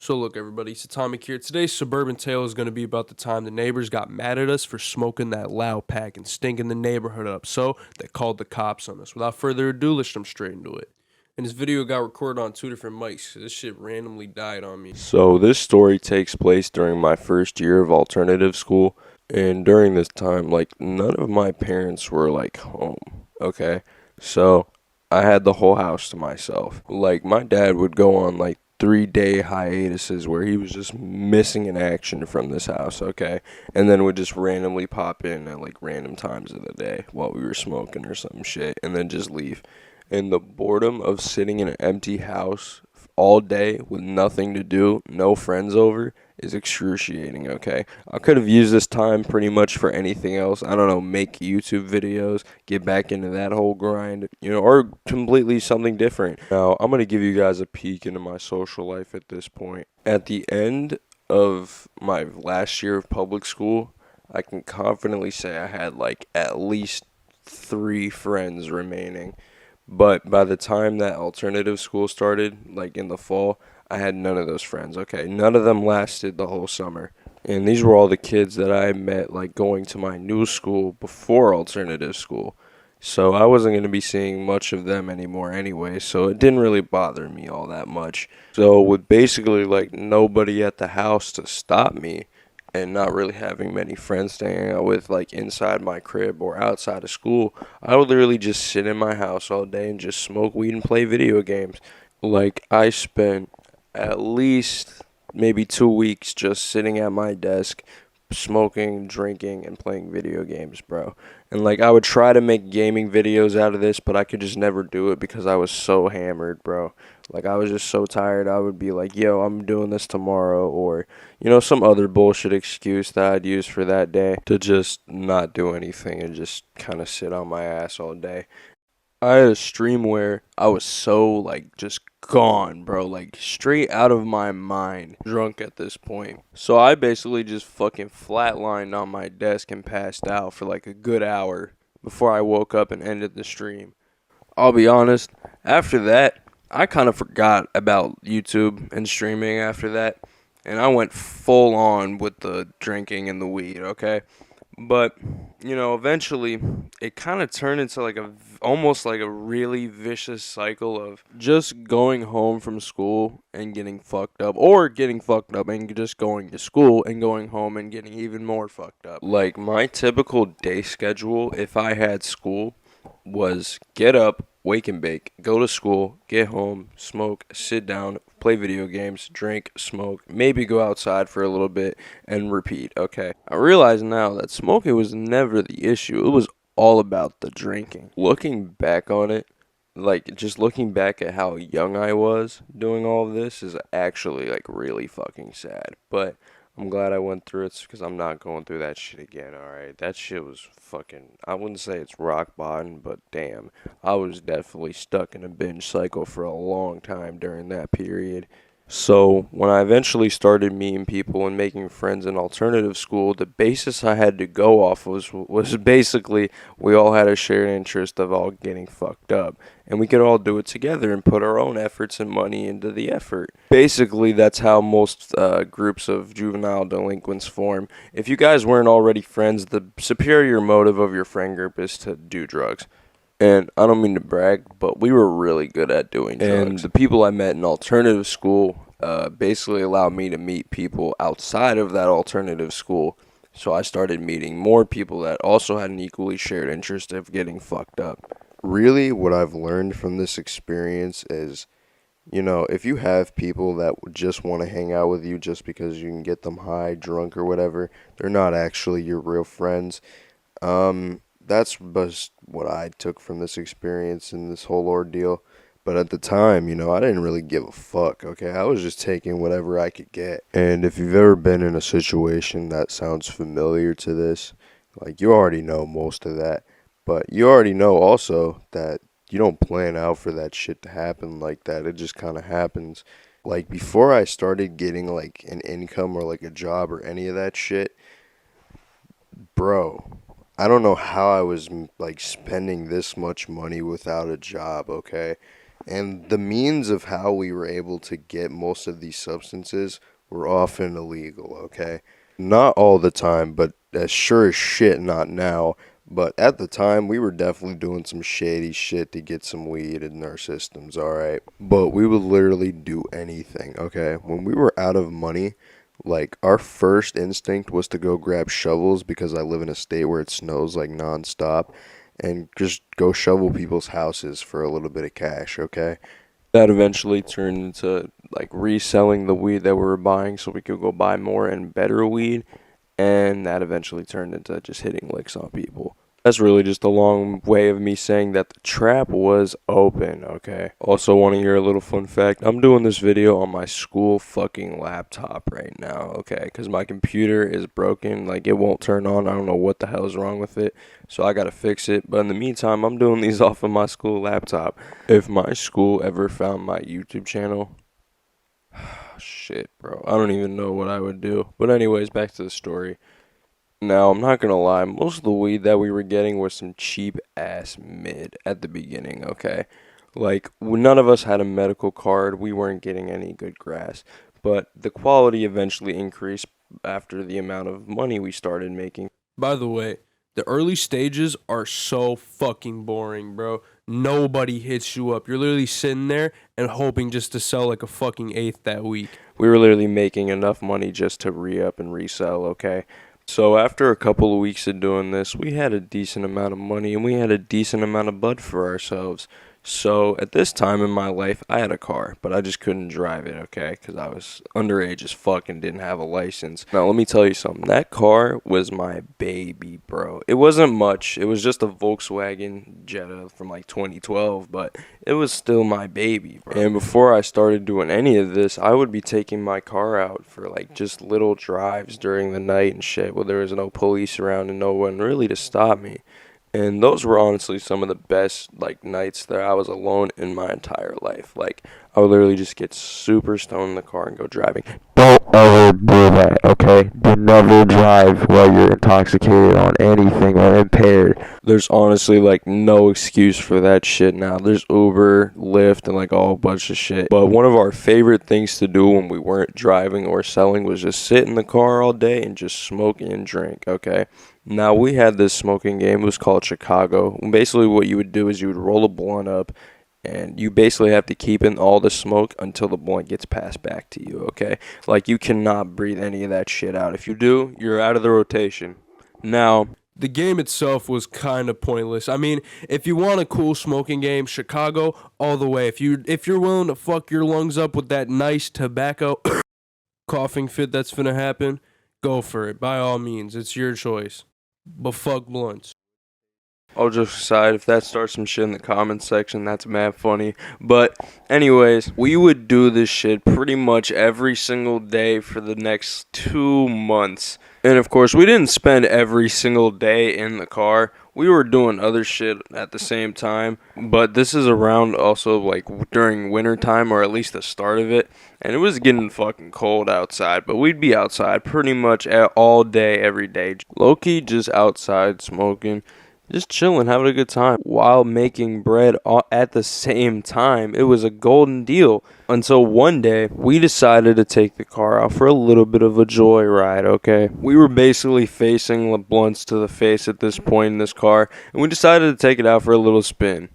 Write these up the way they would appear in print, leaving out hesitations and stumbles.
So look, everybody, it's Atomic here. Today's Suburban Tale is going to be about the time the neighbors got mad at us for smoking that loud pack and stinking the neighborhood up, so they called the cops on us. Without further ado, let's jump straight into it. And this video got recorded on two different mics, so this shit randomly died on me. So this story takes place during my first year of alternative school, and during this time, none of my parents were home, okay? So I had the whole house to myself. Like my dad would go on 3-day hiatuses where he was just missing in action from this house, okay? And then would just randomly pop in at random times of the day while we were smoking or some shit and then just leave. And the boredom of sitting in an empty house all day with nothing to do, no friends over, is excruciating, okay? I could have used this time pretty much for anything else. I don't know, make YouTube videos, get back into that whole grind, or completely something different. Now, I'm going to give you guys a peek into my social life at this point. At the end of my last year of public school, I can confidently say I had at least 3 friends remaining. But by the time that alternative school started, in the fall, I had none of those friends, okay? None of them lasted the whole summer. And these were all the kids that I met, going to my new school before alternative school. So I wasn't going to be seeing much of them anymore anyway, so it didn't really bother me all that much. So with basically, nobody at the house to stop me, and not really having many friends to hang out with inside my crib or outside of school, I would literally just sit in my house all day and just smoke weed and play video games. I spent at least maybe 2 weeks just sitting at my desk smoking, drinking, and playing video games, bro. And I would try to make gaming videos out of this, but I could just never do it because I was so hammered, bro. I was just so tired. I would be like, yo, I'm doing this tomorrow, or some other bullshit excuse that I'd use for that day to just not do anything and just kind of sit on my ass all day. I had a stream where I was so just gone, bro, straight out of my mind, drunk at this point. So I basically just fucking flatlined on my desk and passed out for a good hour before I woke up and ended the stream. I'll be honest, after that, I kind of forgot about YouTube and streaming after that, and I went full on with the drinking and the weed, okay? But, eventually it kind of turned into almost like a really vicious cycle of just going home from school and getting fucked up, or getting fucked up and just going to school and going home and getting even more fucked up. Like my typical day schedule, if I had school, was get up, wake and bake, go to school, get home, smoke, sit down, play video games, drink, smoke, maybe go outside for a little bit, and repeat, okay? I realize now that smoking was never the issue. It was all about the drinking. Looking back on it, just looking back at how young I was doing all of this is actually, really fucking sad. But I'm glad I went through it because I'm not going through that shit again, alright? That shit was fucking, I wouldn't say it's rock bottom, but damn, I was definitely stuck in a binge cycle for a long time during that period. So, when I eventually started meeting people and making friends in alternative school, the basis I had to go off was basically we all had a shared interest of all getting fucked up. And we could all do it together and put our own efforts and money into the effort. Basically, that's how most groups of juvenile delinquents form. If you guys weren't already friends, the superior motive of your friend group is to do drugs. And I don't mean to brag, but we were really good at doing drugs. And the people I met in alternative school basically allowed me to meet people outside of that alternative school. So I started meeting more people that also had an equally shared interest of getting fucked up. Really, what I've learned from this experience is, if you have people that just want to hang out with you just because you can get them high, drunk, or whatever, they're not actually your real friends. That's just what I took from this experience and this whole ordeal. But at the time, I didn't really give a fuck, okay? I was just taking whatever I could get. And if you've ever been in a situation that sounds familiar to this, you already know most of that. But you already know also that you don't plan out for that shit to happen like that. It just kind of happens. Before I started getting an income or a job or any of that shit, bro, I don't know how I was spending this much money without a job, okay? And the means of how we were able to get most of these substances were often illegal, okay? Not all the time, but as sure as shit not now. But at the time, we were definitely doing some shady shit to get some weed in our systems, alright? But we would literally do anything, okay? When we were out of money, like our first instinct was to go grab shovels because I live in a state where it snows like nonstop and just go shovel people's houses for a little bit of cash, okay? That eventually turned into like reselling the weed that we were buying so we could go buy more and better weed, and that eventually turned into just hitting licks on people. That's really just a long way of me saying that the trap was open, okay? Also, want to hear a little fun fact? I'm doing this video on my school fucking laptop right now, okay? Because my computer is broken, like it won't turn on. I don't know what the hell is wrong with it, so I gotta fix it. But in the meantime, I'm doing these off of my school laptop. If my school ever found my YouTube channel, shit, bro, I don't even know what I would do. But anyways, back to the story. Now, I'm not gonna lie, most of the weed that we were getting was some cheap ass mid at the beginning, okay? Like, none of us had a medical card, we weren't getting any good grass, but the quality eventually increased after the amount of money we started making. By the way, the early stages are so fucking boring, bro. Nobody hits you up. You're literally sitting there and hoping just to sell like a fucking eighth that week. We were literally making enough money just to re-up and resell, okay? So after a couple of weeks of doing this, we had a decent amount of money and we had a decent amount of bud for ourselves. So at this time in my life, I had a car, but I just couldn't drive it, okay? Because I was underage as fuck and didn't have a license. Now, let me tell you something. That car was my baby, bro. It wasn't much. It was just a Volkswagen Jetta from like 2012, but it was still my baby, bro. And before I started doing any of this, I would be taking my car out for like just little drives during the night and shit where there was no police around and no one really to stop me. And those were honestly some of the best like nights that I was alone in my entire life. Like I would literally just get super stoned in the car and go driving. Don't ever do that, okay? Do never drive while you're intoxicated on anything or impaired. There's honestly like no excuse for that shit now. There's Uber, Lyft, and like a whole bunch of shit. But one of our favorite things to do when we weren't driving or selling was just sit in the car all day and just smoke and drink, okay? Now, we had this smoking game. It was called Chicago. Basically, what you would do is you would roll a blunt up, and you basically have to keep in all the smoke until the blunt gets passed back to you, okay? Like, you cannot breathe any of that shit out. If you do, you're out of the rotation. Now, The game itself was kind of pointless. I mean, if you want a cool smoking game, Chicago all the way. If you're willing to fuck your lungs up with that nice tobacco coughing fit that's finna happen, go for it. By all means, it's your choice. But fuck blunts. I'll just decide if that starts some shit in the comments section. That's mad funny. But anyways, we would do this shit pretty much every single day for the next 2 months. And of course, we didn't spend every single day in the car. We were doing other shit at the same time. But this is around also like during winter time, or at least the start of it. And it was getting fucking cold outside, but we'd be outside pretty much all day, every day. Low-key just outside smoking, just chilling, having a good time while making bread at the same time. It was a golden deal until one day we decided to take the car out for a little bit of a joyride, okay? We were basically facing the blunts to the face at this point in this car, and we decided to take it out for a little spin.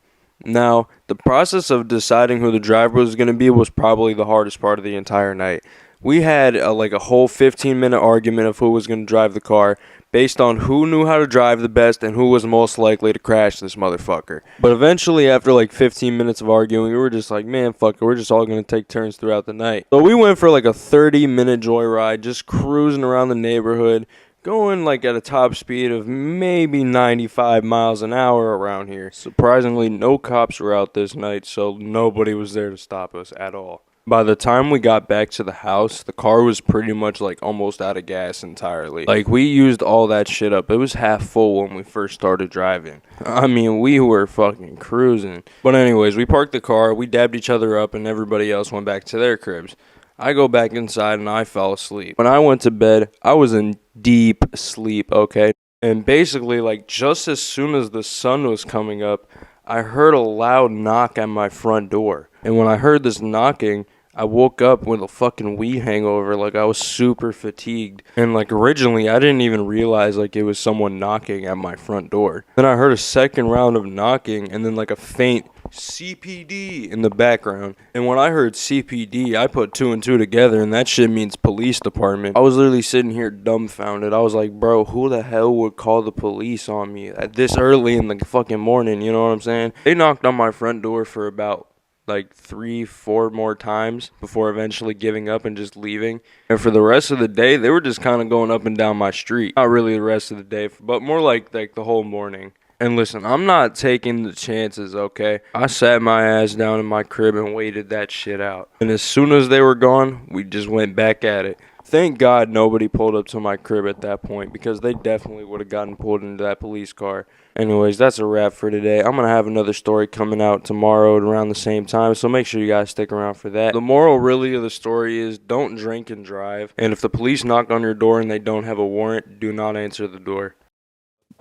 Now, the process of deciding who the driver was going to be was probably the hardest part of the entire night. We had like a whole 15-minute argument of who was going to drive the car based on who knew how to drive the best and who was most likely to crash this motherfucker. But eventually, after like 15 minutes of arguing, we were just like, man, fuck it, we're just all going to take turns throughout the night. So we went for like a 30-minute joyride, just cruising around the neighborhood, going like at a top speed of maybe 95 miles an hour around here. Surprisingly, no cops were out this night, so nobody was there to stop us at all. By the time we got back to the house, the car was pretty much like almost out of gas entirely. Like we used all that shit up. It was half full when we first started driving. I mean, we were fucking cruising. But anyways, we parked the car, we dabbed each other up, and everybody else went back to their cribs. I go back inside and I fell asleep. When I went to bed, I was in deep sleep, okay? And basically, like, just as soon as the sun was coming up, I heard a loud knock at my front door. And when I heard this knocking, I woke up with a fucking wee hangover. Like, I was super fatigued. And, like, originally, I didn't even realize, like, it was someone knocking at my front door. Then I heard a second round of knocking and then, like, a faint CPD in the background. And when I heard CPD, I put two and two together, and that shit means police department. I was literally sitting here dumbfounded. I was like, bro, who the hell would call the police on me at this early in the fucking morning? You know what I'm saying? They knocked on my front door for about like 3-4 more times before eventually giving up and just leaving. And for the rest of the day, they were just kind of going up and down my street. Not really the rest of the day, but more like the whole morning. And listen, I'm not taking the chances, okay? I sat my ass down in my crib and waited that shit out. And as soon as they were gone, we just went back at it. Thank God nobody pulled up to my crib at that point, because they definitely would have gotten pulled into that police car. Anyways, that's a wrap for today. I'm going to have another story coming out tomorrow at around the same time, so make sure you guys stick around for that. The moral really of the story is don't drink and drive. And if the police knock on your door and they don't have a warrant, do not answer the door.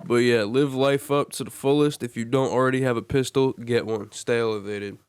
But yeah, live life up to the fullest. If you don't already have a pistol, get one. Stay elevated.